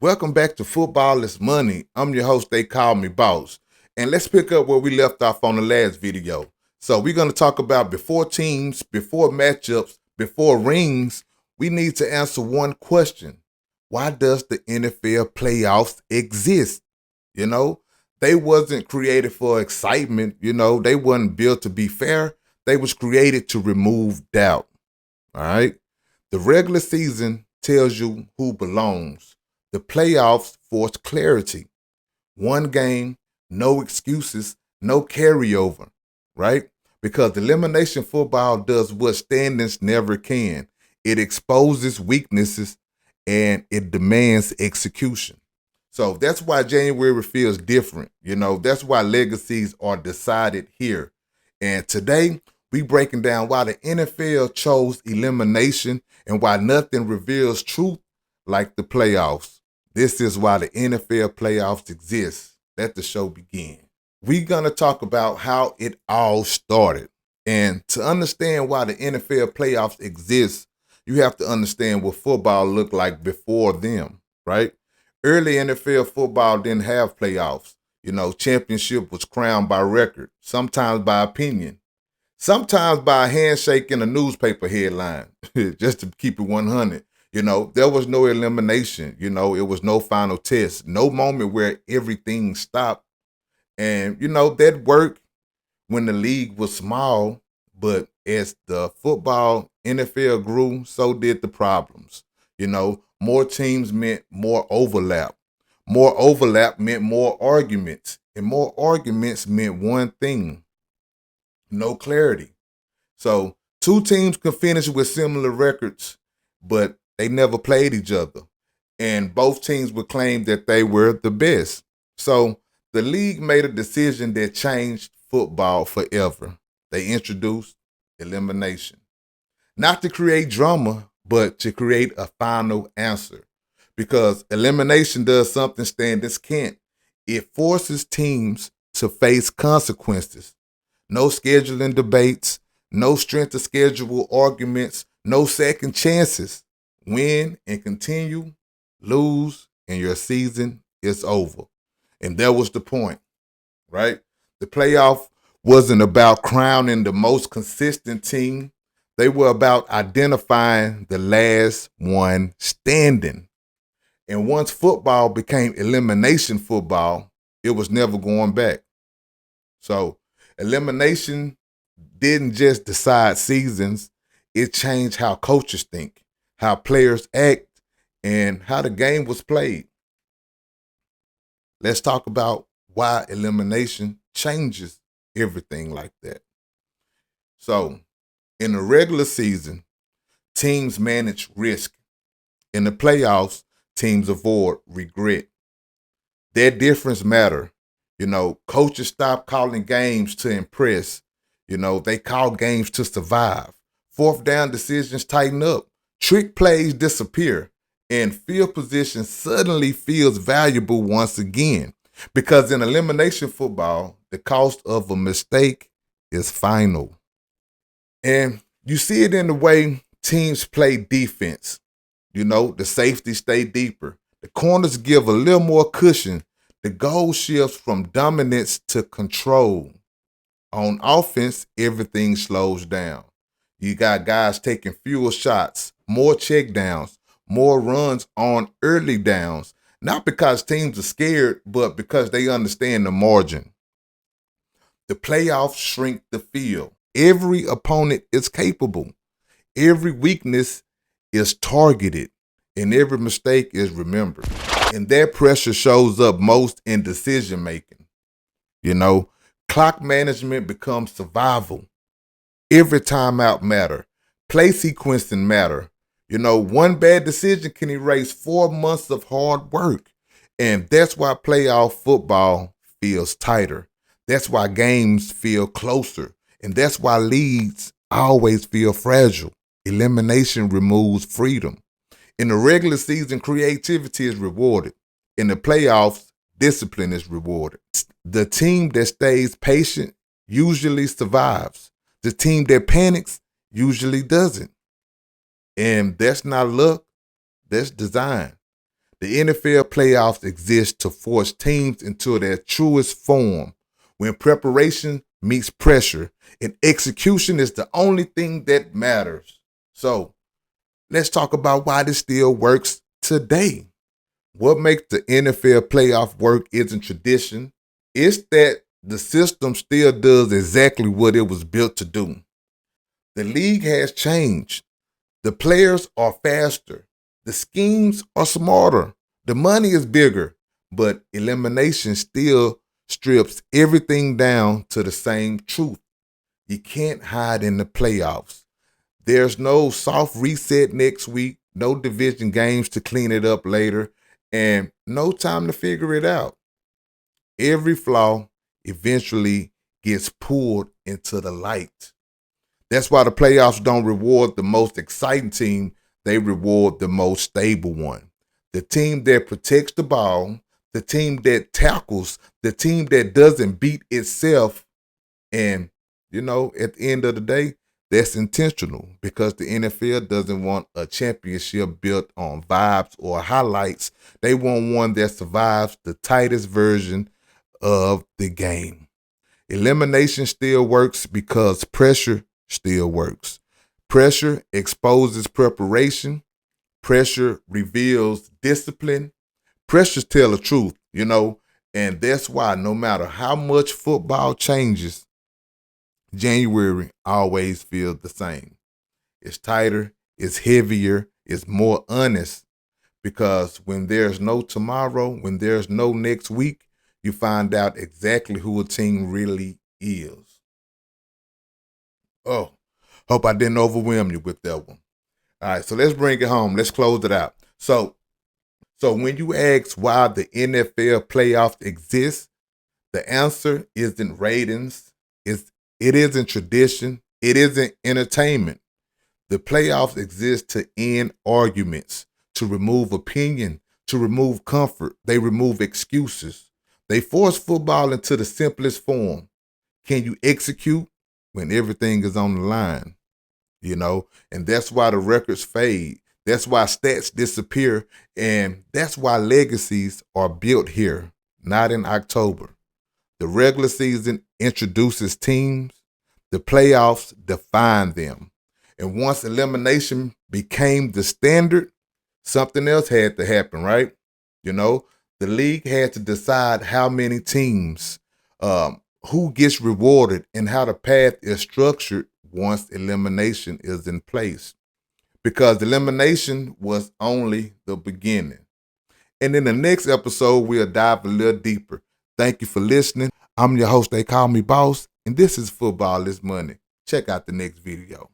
Welcome back to Football is Money. I'm your host, TheyKallMeBoss. And let's pick up where we left off on the last video. So we're going to talk about before teams, before matchups, before rings, we need to answer one question. Why does the NFL playoffs exist? You know, they wasn't created for excitement. They wasn't built to be fair. They was created to remove doubt. All right. The regular season tells you who belongs. The playoffs force clarity. One game, no excuses, no carryover, right? Because elimination football does what standings never can. It exposes weaknesses and it demands execution. So that's why January feels different. That's why legacies are decided here. And today, we breaking down why the NFL chose elimination and why nothing reveals truth like the playoffs. This is why the NFL playoffs exist. Let the show begin. We're going to talk about how it all started. And to understand why the NFL playoffs exist, you have to understand what football looked like before them, right? Early NFL football didn't have playoffs. Championship was crowned by record, sometimes by opinion, sometimes by a handshake in a newspaper headline, just to keep it 100. There was no elimination. It was no final test, no moment where everything stopped. And, that worked when the league was small. But as the football NFL grew, so did the problems. More teams meant more overlap. More overlap meant more arguments. And more arguments meant one thing: no clarity. So two teams could finish with similar records, but they never played each other. And both teams would claim that they were the best. So the league made a decision that changed football forever. They introduced elimination. Not to create drama, but to create a final answer. Because elimination does something standards can't. It forces teams to face consequences. No scheduling debates, no strength of schedule arguments, no second chances. Win and continue, lose, and your season is over. And that was the point, right? The playoff wasn't about crowning the most consistent team. They were about identifying the last one standing. And once football became elimination football, it was never going back. So elimination didn't just decide seasons, it changed how coaches think, how players act, and how the game was played. Let's talk about why elimination changes everything like that. So, in the regular season, teams manage risk. In the playoffs, teams avoid regret. That difference matter. Coaches stop calling games to impress. They call games to survive. Fourth down decisions tighten up. Trick plays disappear. And field position suddenly feels valuable once again. Because in elimination football, the cost of a mistake is final. And you see it in the way teams play defense. The safeties stay deeper. The corners give a little more cushion. The goal shifts from dominance to control. On offense, everything slows down. You got guys taking fewer shots, more checkdowns, more runs on early downs. Not because teams are scared, but because they understand the margin. The playoffs shrink the field. Every opponent is capable. Every weakness is targeted. And every mistake is remembered. And that pressure shows up most in decision making. Clock management becomes survival. Every timeout matter. Play sequencing matter. One bad decision can erase 4 months of hard work. And that's why playoff football feels tighter. That's why games feel closer. And that's why leads always feel fragile. Elimination removes freedom. In the regular season, creativity is rewarded. In the playoffs, discipline is rewarded. The team that stays patient usually survives. The team that panics usually doesn't. And that's not luck, that's design. The NFL playoffs exist to force teams into their truest form when preparation meets pressure and execution is the only thing that matters. So let's talk about why this still works today. What makes the NFL playoff work isn't tradition. It's that the system still does exactly what it was built to do. The league has changed. The players are faster. The schemes are smarter. The money is bigger. But elimination still strips everything down to the same truth. You can't hide in the playoffs. There's no soft reset next week, no division games to clean it up later, and no time to figure it out. Every flaw eventually gets pulled into the light. That's why the playoffs don't reward the most exciting team, they reward the most stable one. The team that protects the ball, the team that tackles, the team that doesn't beat itself. And, at the end of the day, that's intentional because the NFL doesn't want a championship built on vibes or highlights. They want one that survives the tightest version of the game. Elimination still works because pressure still works. Pressure exposes preparation. Pressure reveals discipline. Pressure tells the truth, and that's why no matter how much football changes, January always feels the same. It's tighter, it's heavier, it's more honest because when there's no tomorrow, when there's no next week, you find out exactly who a team really is. Oh, hope I didn't overwhelm you with that one. All right, so let's bring it home. Let's close it out. So when you ask why the NFL playoffs exist, the answer isn't ratings. It isn't tradition. It isn't entertainment. The playoffs exist to end arguments, to remove opinion, to remove comfort. They remove excuses. They force football into the simplest form. Can you execute when everything is on the line? And that's why the records fade. That's why stats disappear. And that's why legacies are built here, not in October. The regular season introduces teams. The playoffs define them. And once elimination became the standard, something else had to happen, right? The league had to decide how many teams, who gets rewarded, and how the path is structured once elimination is in place. Because elimination was only the beginning. And in the next episode, we'll dive a little deeper. Thank you for listening. I'm your host, TheyKallMeBoss, and this is Football is Money. Check out the next video.